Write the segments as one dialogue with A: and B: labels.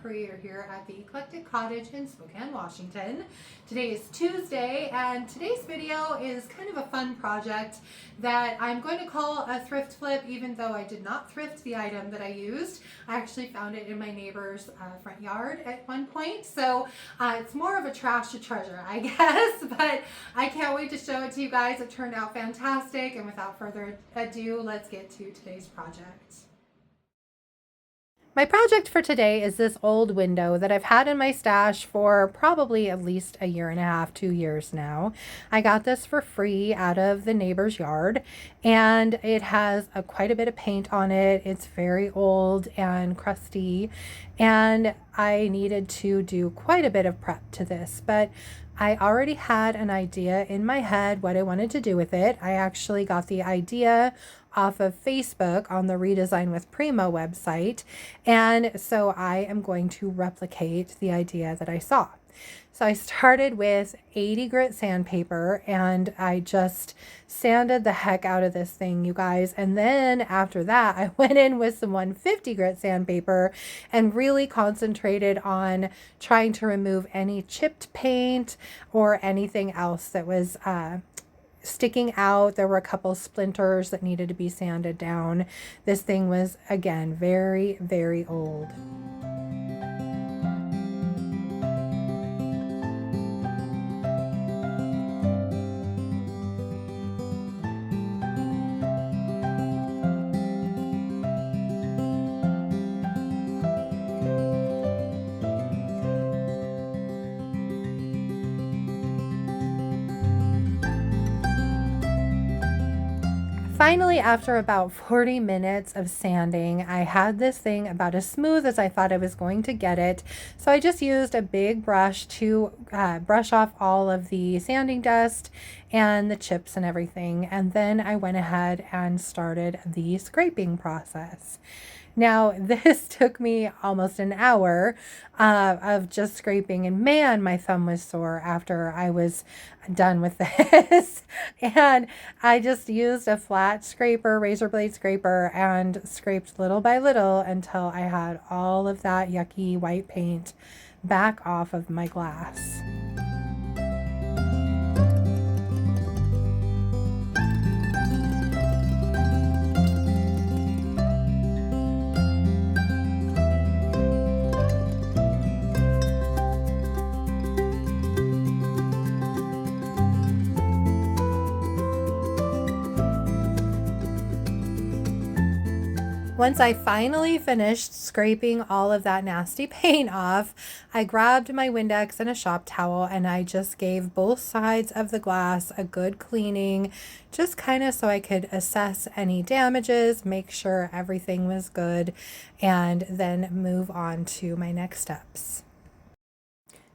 A: creator here at the Eclectic Cottage in Spokane, Washington. Today is Tuesday, and today's video is kind of a fun project that I'm going to call a thrift flip, even though I did not thrift the item that I used. I actually found it in my neighbor's front yard at one point, so it's more of a trash to treasure, I guess, but I can't wait to show it to you guys. It turned out fantastic, and without further ado, let's get to today's project. My project for today is this old window that I've had in my stash for probably at least a year and a half, 2 years now. I got this for free out of the neighbor's yard, and it has quite a bit of paint on it. It's very old and crusty, and I needed to do quite a bit of prep to this, but I already had an idea in my head what I wanted to do with it. I actually got the idea off of Facebook on the Redesign with Prima website, and so I am going to replicate the idea that I saw. So I started with 80 grit sandpaper, and I just sanded the heck out of this thing, you guys. And then after that, I went in with some 150 grit sandpaper and really concentrated on trying to remove any chipped paint or anything else that was sticking out. There were a couple splinters that needed to be sanded down. This thing was, again, very, very old. Finally, after about 40 minutes of sanding, I had this thing about as smooth as I thought I was going to get it. So I just used a big brush to brush off all of the sanding dust and the chips and everything. And then I went ahead and started the scraping process. Now, this took me almost an hour of just scraping, and man, my thumb was sore after I was done with this. And I just used a flat scraper, razor blade scraper, and scraped little by little until I had all of that yucky white paint back off of my glass. Once I finally finished scraping all of that nasty paint off, I grabbed my Windex and a shop towel, and I just gave both sides of the glass a good cleaning, just kind of so I could assess any damages, make sure everything was good, and then move on to my next steps.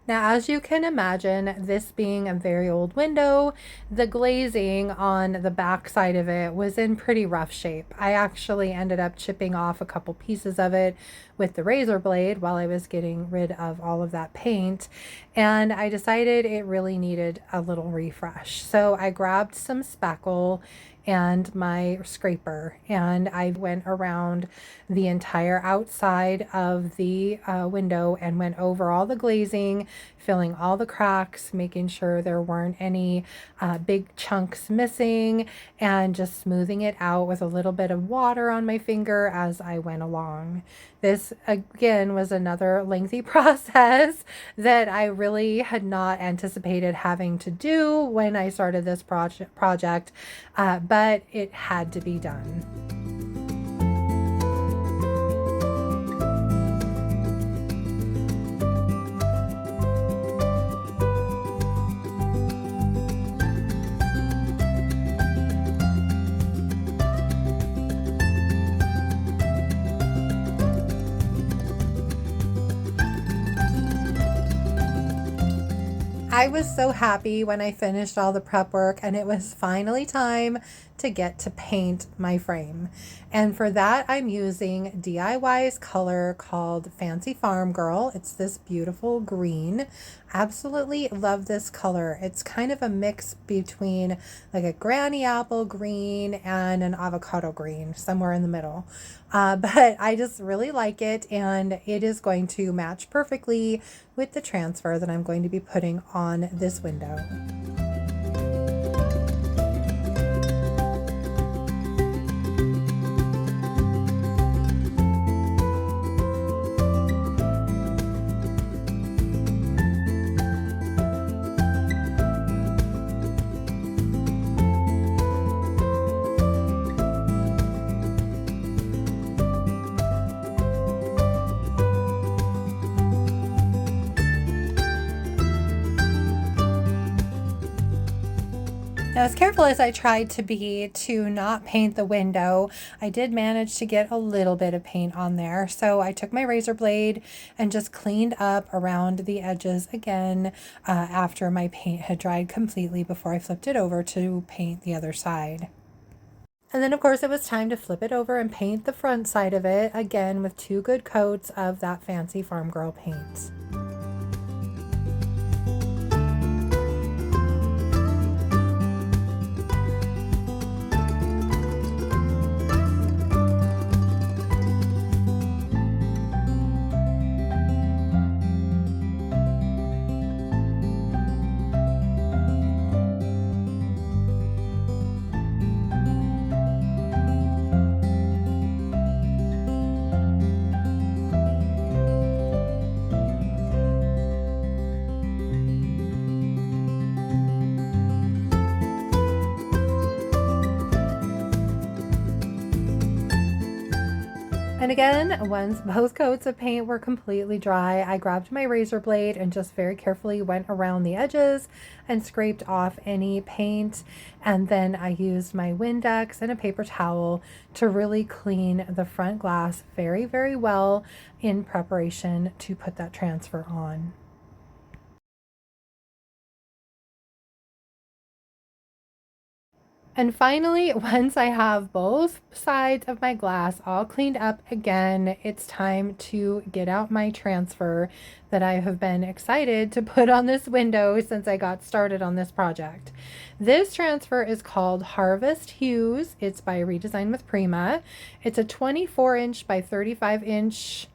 A: Now, as you can imagine, this being a very old window, the glazing on the back side of it was in pretty rough shape. I actually ended up chipping off a couple pieces of it with the razor blade while I was getting rid of all of that paint, and I decided it really needed a little refresh. So I grabbed some spackle and my scraper, and I went around the entire outside of the window and went over all the glazing, filling all the cracks, making sure there weren't any big chunks missing, and just smoothing it out with a little bit of water on my finger as I went along. This again was another lengthy process that I really had not anticipated having to do when I started this project, but it had to be done. I was so happy when I finished all the prep work and it was finally time to get to paint my frame. And for that, I'm using DIY's color called Fancy Farmgirl. It's this beautiful green. Absolutely love this color. It's kind of a mix between like a granny apple green and an avocado green, somewhere in the middle. But I just really like it, and it is going to match perfectly with the transfer that I'm going to be putting on this window. Now, as careful as I tried to be to not paint the window, I did manage to get a little bit of paint on there. So I took my razor blade and just cleaned up around the edges again after my paint had dried completely before I flipped it over to paint the other side. And then, of course, it was time to flip it over and paint the front side of it again with 2 good coats of that Fancy Farmgirl paint. And again, once both coats of paint were completely dry, I grabbed my razor blade and just very carefully went around the edges and scraped off any paint. And then I used my Windex and a paper towel to really clean the front glass very, very well in preparation to put that transfer on. And finally, once I have both sides of my glass all cleaned up again, it's time to get out my transfer that I have been excited to put on this window since I got started on this project. This transfer is called Harvest Hues. It's by Redesign with Prima. It's a 24-inch by 35-inch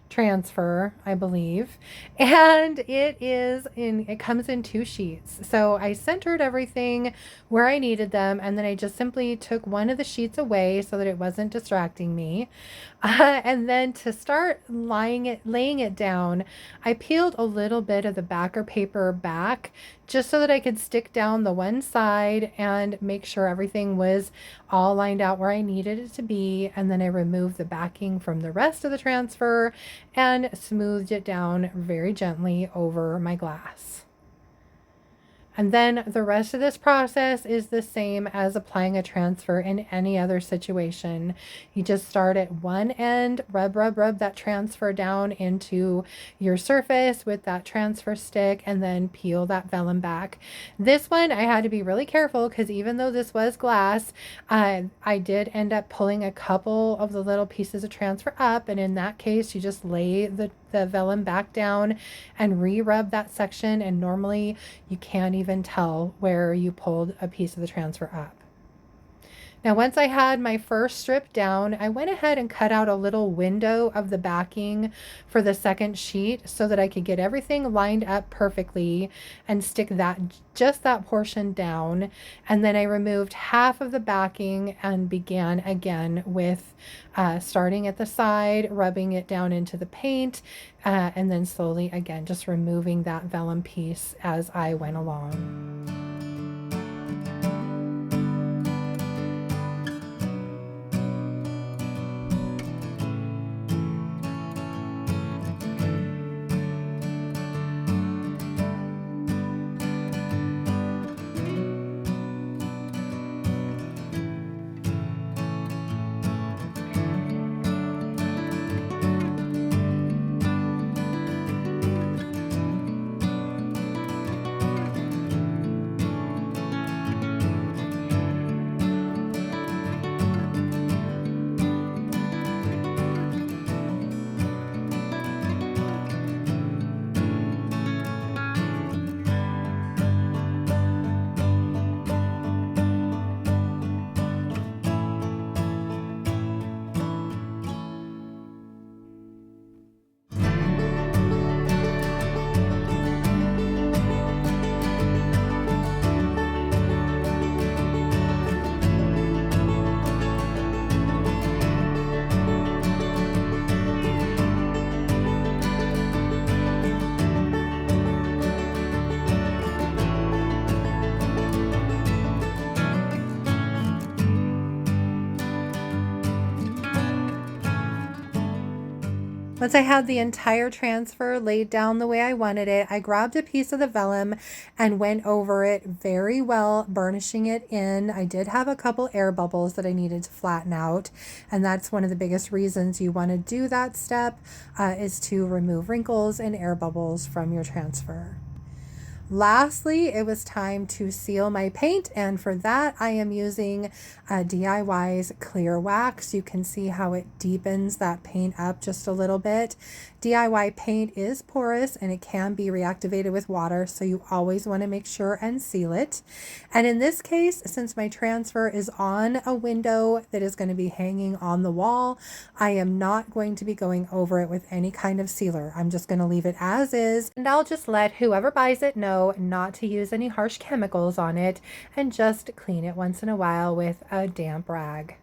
A: transfer, I believe, and it comes in 2 sheets. So I centered everything where I needed them, and then I just simply took one of the sheets away so that it wasn't distracting me. And then to start laying it down, I peeled a little bit of the backer paper back just so that I could stick down the one side and make sure everything was all lined out where I needed it to be. And then I removed the backing from the rest of the transfer and smoothed it down very gently over my glass. And then the rest of this process is the same as applying a transfer in any other situation. You just start at one end, rub that transfer down into your surface with that transfer stick, and then peel that vellum back. This one I had to be really careful because even though this was glass, I did end up pulling a couple of the little pieces of transfer up, and in that case you just lay the vellum back down and re-rub that section, and normally you can't even tell where you pulled a piece of the transfer up. Now, once I had my first strip down, I went ahead and cut out a little window of the backing for the second sheet so that I could get everything lined up perfectly and stick just that portion down. And then I removed half of the backing and began again with starting at the side, rubbing it down into the paint, and then slowly again just removing that vellum piece as I went along. Once I had the entire transfer laid down the way I wanted it, I grabbed a piece of the vellum and went over it very well, burnishing it in. I did have a couple air bubbles that I needed to flatten out, and that's one of the biggest reasons you want to do that step, is to remove wrinkles and air bubbles from your transfer. Lastly, it was time to seal my paint, and for that I am using DIY's clear wax. You can see how it deepens that paint up just a little bit. DIY paint is porous and it can be reactivated with water, so you always want to make sure and seal it. And in this case, since my transfer is on a window that is going to be hanging on the wall, I am not going to be going over it with any kind of sealer. I'm just going to leave it as is, and I'll just let whoever buys it know not to use any harsh chemicals on it and just clean it once in a while with a damp rag.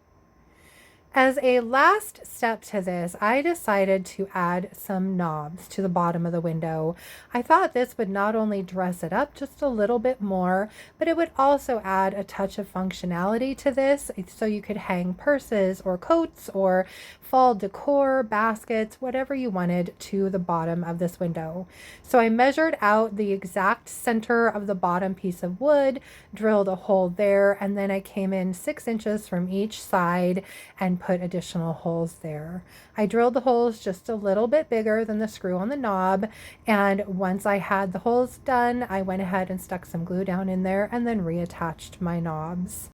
A: As a last step to this, I decided to add some knobs to the bottom of the window. I thought this would not only dress it up just a little bit more, but it would also add a touch of functionality to this, so you could hang purses or coats or fall decor, baskets, whatever you wanted to the bottom of this window. So I measured out the exact center of the bottom piece of wood, drilled a hole there, and then I came in 6 inches from each side and put additional holes there. I drilled the holes just a little bit bigger than the screw on the knob, and once I had the holes done, I went ahead and stuck some glue down in there and then reattached my knobs.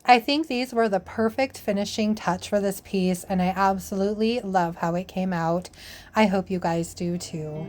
A: I think these were the perfect finishing touch for this piece, and I absolutely love how it came out. I hope you guys do too.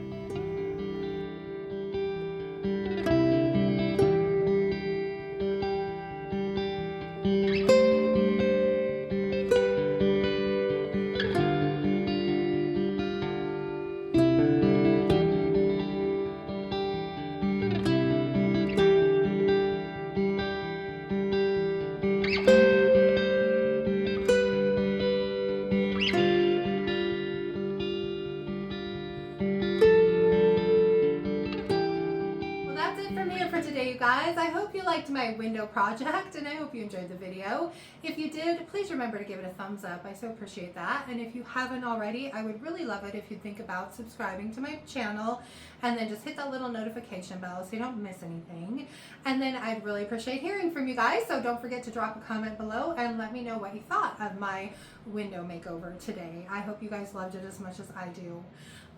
A: Guys, I hope you liked my window project and I hope you enjoyed the video. If you did, please remember to give it a thumbs up. I so appreciate that. And if you haven't already, I would really love it if you'd think about subscribing to my channel and then just hit that little notification bell so you don't miss anything. And then I'd really appreciate hearing from you guys, so don't forget to drop a comment below and let me know what you thought of my window makeover today. I hope you guys loved it as much as I do.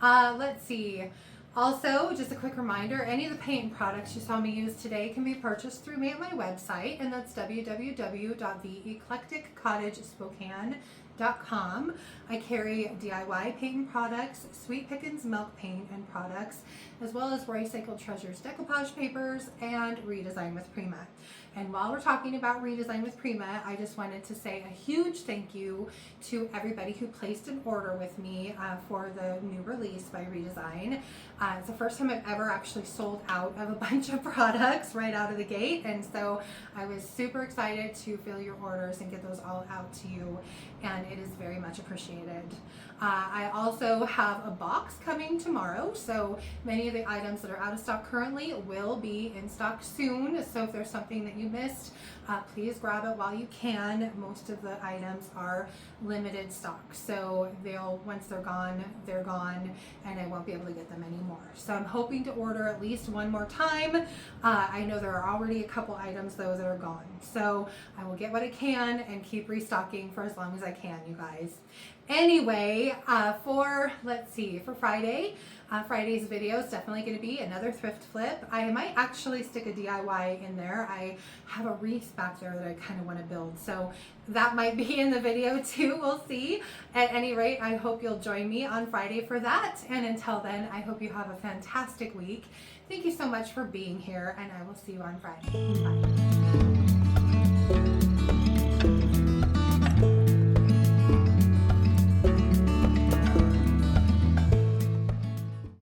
A: Let's see. Also, just a quick reminder, any of the paint and products you saw me use today can be purchased through me at my website, and that's www.theeclecticcottagespokane.com. I carry DIY paint and products, Sweet Pickins milk paint and products, as well as Recycled Treasures decoupage papers and Redesign with Prima. And while we're talking about Redesign with Prima, I just wanted to say a huge thank you to everybody who placed an order with me for the new release by Redesign. It's the first time I've ever actually sold out of a bunch of products right out of the gate, and so I was super excited to fill your orders and get those all out to you, and it is very much appreciated. I also have a box coming tomorrow, so many of the items that are out of stock currently will be in stock soon, so if there's something that you missed, please grab it while you can. Most of the items are limited stock, so once they're gone, and I won't be able to get them anymore. So I'm hoping to order at least one more time. I know there are already a couple items though that are gone, so I will get what I can and keep restocking for as long as I can, you guys. Anyway, for Friday, Friday's video is definitely going to be another thrift flip. I might actually stick a DIY in there. I have a wreath back there that I kind of want to build, so that might be in the video too. We'll see. At any rate, I hope you'll join me on Friday for that, and until then, I hope you have a fantastic week. Thank you so much for being here, and I will see you on Friday. Bye.